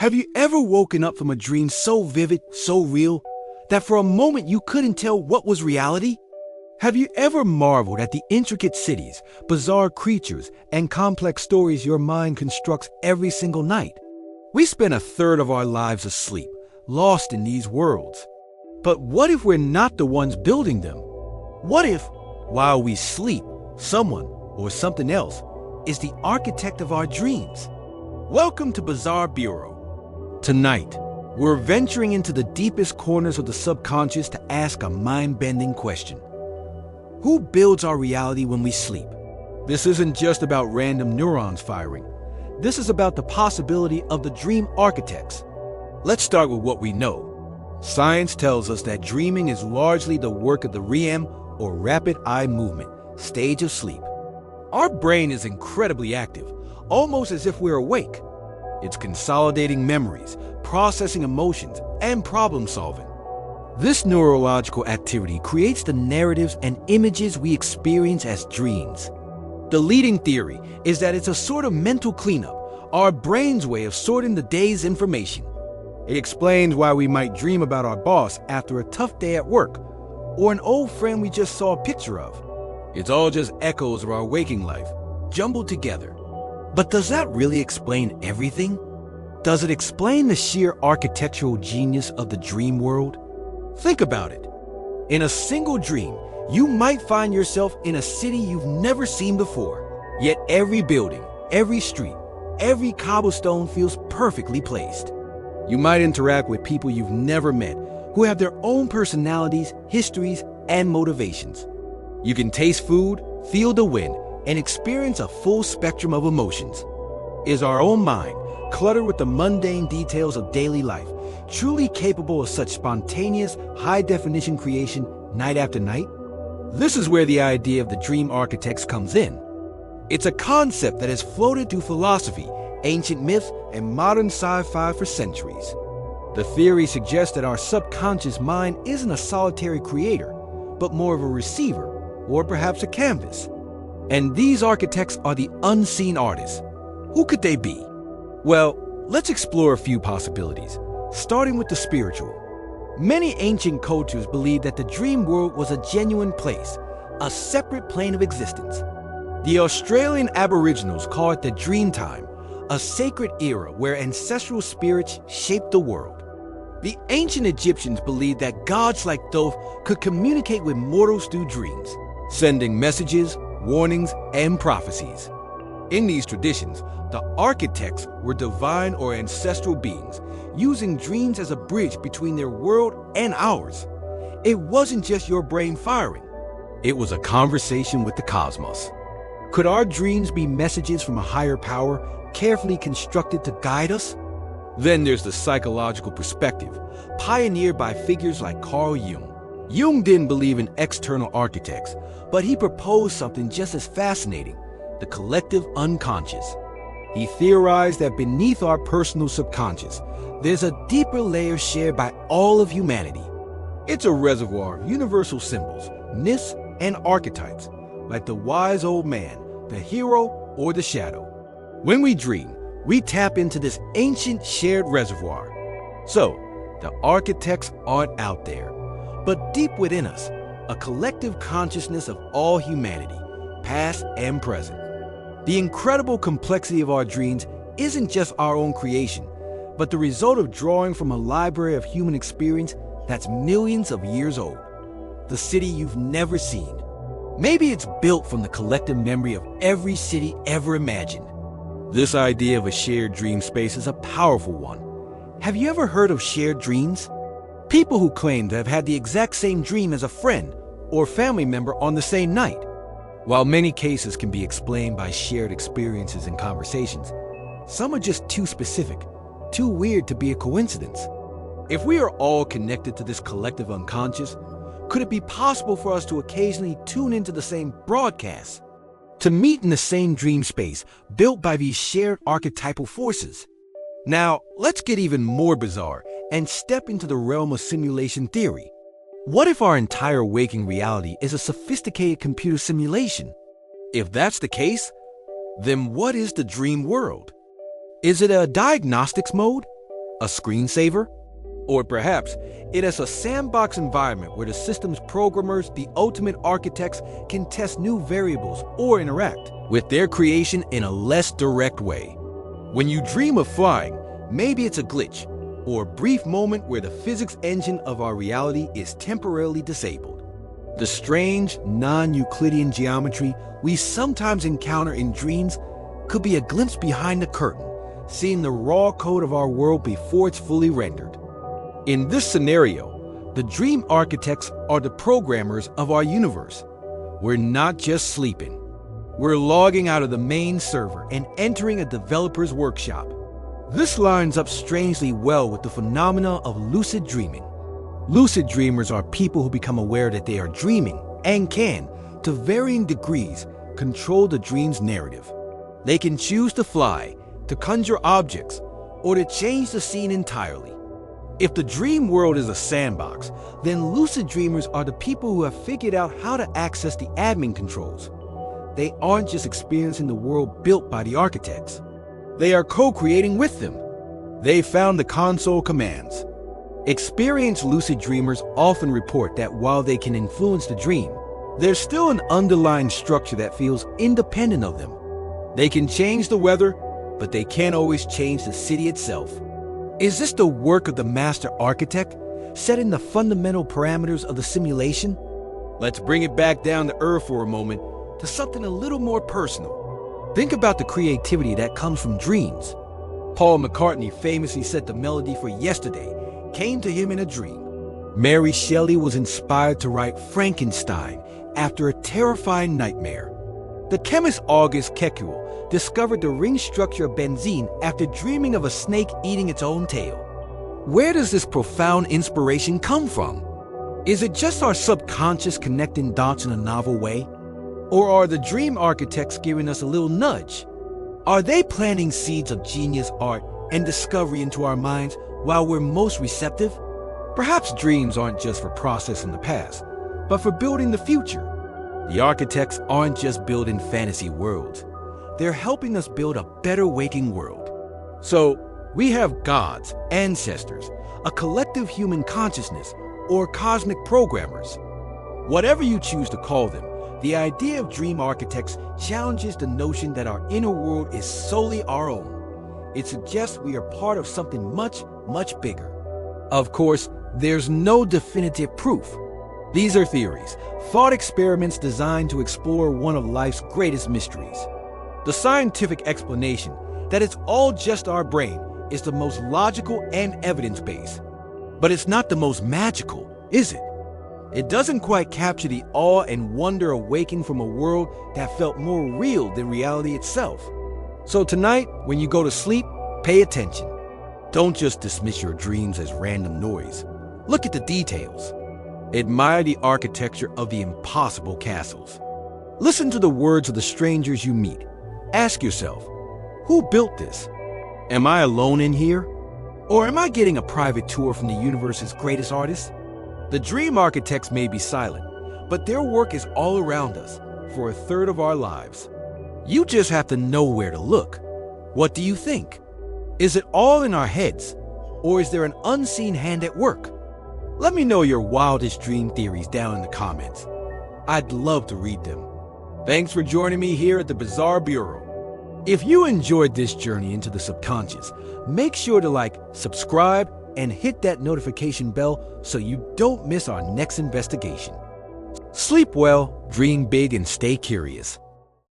Have you ever woken up from a dream so vivid, so real, that for a moment you couldn't tell what was reality? Have you ever marveled at the intricate cities, bizarre creatures, and complex stories your mind constructs every single night? We spend a third of our lives asleep, lost in these worlds. But what if we're not the ones building them? What if, while we sleep, someone or something else is the architect of our dreams? Welcome to Bizarre Bureau. Tonight, we're venturing into the deepest corners of the subconscious to ask a mind-bending question. Who builds our reality when we sleep? This isn't just about random neurons firing. This is about the possibility of the dream architects. Let's start with what we know. Science tells us that dreaming is largely the work of the REM, or rapid eye movement, stage of sleep. Our brain is incredibly active, almost as if we're awake. It's consolidating memories, processing emotions, and problem solving. This neurological activity creates the narratives and images we experience as dreams. The leading theory is that it's a sort of mental cleanup, our brain's way of sorting the day's information. It explains why we might dream about our boss after a tough day at work, or an old friend we just saw a picture of. It's all just echoes of our waking life, jumbled together. But does that really explain everything? Does it explain the sheer architectural genius of the dream world? Think about it. In a single dream, you might find yourself in a city you've never seen before. Yet every building, every street, every cobblestone feels perfectly placed. You might interact with people you've never met, who have their own personalities, histories, and motivations. You can taste food, feel the wind, and experience a full spectrum of emotions. Is our own mind, cluttered with the mundane details of daily life, truly capable of such spontaneous, high-definition creation night after night? This is where the idea of the dream architects comes in. It's a concept that has floated through philosophy, ancient myth, and modern sci-fi for centuries. The theory suggests that our subconscious mind isn't a solitary creator, but more of a receiver, or perhaps a canvas. And these architects are the unseen artists. Who could they be? Well, let's explore a few possibilities, starting with the spiritual. Many ancient cultures believed that the dream world was a genuine place, a separate plane of existence. The Australian Aboriginals call it the dream time, a sacred era where ancestral spirits shaped the world. The ancient Egyptians believed that gods like Thoth could communicate with mortals through dreams, sending messages, warnings, and prophecies. In these traditions, the architects were divine or ancestral beings, using dreams as a bridge between their world and ours. It wasn't just your brain firing. It was a conversation with the cosmos. Could our dreams be messages from a higher power, carefully constructed to guide us? Then there's the psychological perspective, pioneered by figures like Carl Jung. Jung didn't believe in external architects, but he proposed something just as fascinating: the collective unconscious. He theorized that beneath our personal subconscious, there's a deeper layer shared by all of humanity. It's a reservoir of universal symbols, myths, and archetypes, like the wise old man, the hero, or the shadow. When we dream, we tap into this ancient shared reservoir. So, the architects aren't out there, but deep within us, a collective consciousness of all humanity, past and present. The incredible complexity of our dreams isn't just our own creation, but the result of drawing from a library of human experience that's millions of years old. The city you've never seen. Maybe it's built from the collective memory of every city ever imagined. This idea of a shared dream space is a powerful one. Have you ever heard of shared dreams? People who claim to have had the exact same dream as a friend or family member on the same night. While many cases can be explained by shared experiences and conversations, some are just too specific, too weird to be a coincidence. If we are all connected to this collective unconscious, could it be possible for us to occasionally tune into the same broadcast? To meet in the same dream space built by these shared archetypal forces? Now, let's get even more bizarre and step into the realm of simulation theory. What if our entire waking reality is a sophisticated computer simulation? If that's the case, then what is the dream world? Is it a diagnostics mode? a screensaver? Or perhaps it is a sandbox environment where the system's programmers, the ultimate architects, can test new variables or interact with their creation in a less direct way. When you dream of flying, maybe it's a glitch or a brief moment where the physics engine of our reality is temporarily disabled. The strange, non-Euclidean geometry we sometimes encounter in dreams could be a glimpse behind the curtain, seeing the raw code of our world before it's fully rendered. In this scenario, the dream architects are the programmers of our universe. We're not just sleeping. We're logging out of the main server and entering a developer's workshop. This lines up strangely well with the phenomena of lucid dreaming. Lucid dreamers are people who become aware that they are dreaming and can, to varying degrees, control the dream's narrative. They can choose to fly, to conjure objects, or to change the scene entirely. If the dream world is a sandbox, then lucid dreamers are the people who have figured out how to access the admin controls. They aren't just experiencing the world built by the architects. They are co-creating with them. They found the console commands. Experienced lucid dreamers often report that while they can influence the dream, there's still an underlying structure that feels independent of them. They can change the weather, but they can't always change the city itself. Is this the work of the master architect, setting the fundamental parameters of the simulation? Let's bring it back down to earth for a moment, to something a little more personal. Think about the creativity that comes from dreams. Paul McCartney famously said the melody for Yesterday came to him in a dream. Mary Shelley was inspired to write Frankenstein after a terrifying nightmare. The chemist August Kekulé discovered the ring structure of benzene after dreaming of a snake eating its own tail. Where does this profound inspiration come from? Is it just our subconscious connecting dots in a novel way? Or are the dream architects giving us a little nudge? Are they planting seeds of genius, art, and discovery into our minds while we're most receptive? Perhaps dreams aren't just for processing the past, but for building the future. The architects aren't just building fantasy worlds. They're helping us build a better waking world. So, we have gods, ancestors, a collective human consciousness, or cosmic programmers. Whatever you choose to call them, the idea of dream architects challenges the notion that our inner world is solely our own. It suggests we are part of something much, much bigger. Of course, there's no definitive proof. These are theories, thought experiments designed to explore one of life's greatest mysteries. The scientific explanation that it's all just our brain is the most logical and evidence-based. But it's not the most magical, is it? It doesn't quite capture the awe and wonder awakened from a world that felt more real than reality itself. So tonight, when you go to sleep, pay attention. Don't just dismiss your dreams as random noise. Look at the details. Admire the architecture of the impossible castles. Listen to the words of the strangers you meet. Ask yourself, who built this? Am I alone in here? Or am I getting a private tour from the universe's greatest artists? The dream architects may be silent, but their work is all around us for a third of our lives. You just have to know where to look. What do you think? Is it all in our heads, or is there an unseen hand at work? Let me know your wildest dream theories down in the comments. I'd love to read them. Thanks for joining me here at the Bizarre Bureau. If you enjoyed this journey into the subconscious, make sure to like, subscribe, and hit that notification bell so you don't miss our next investigation. Sleep well, dream big, and stay curious.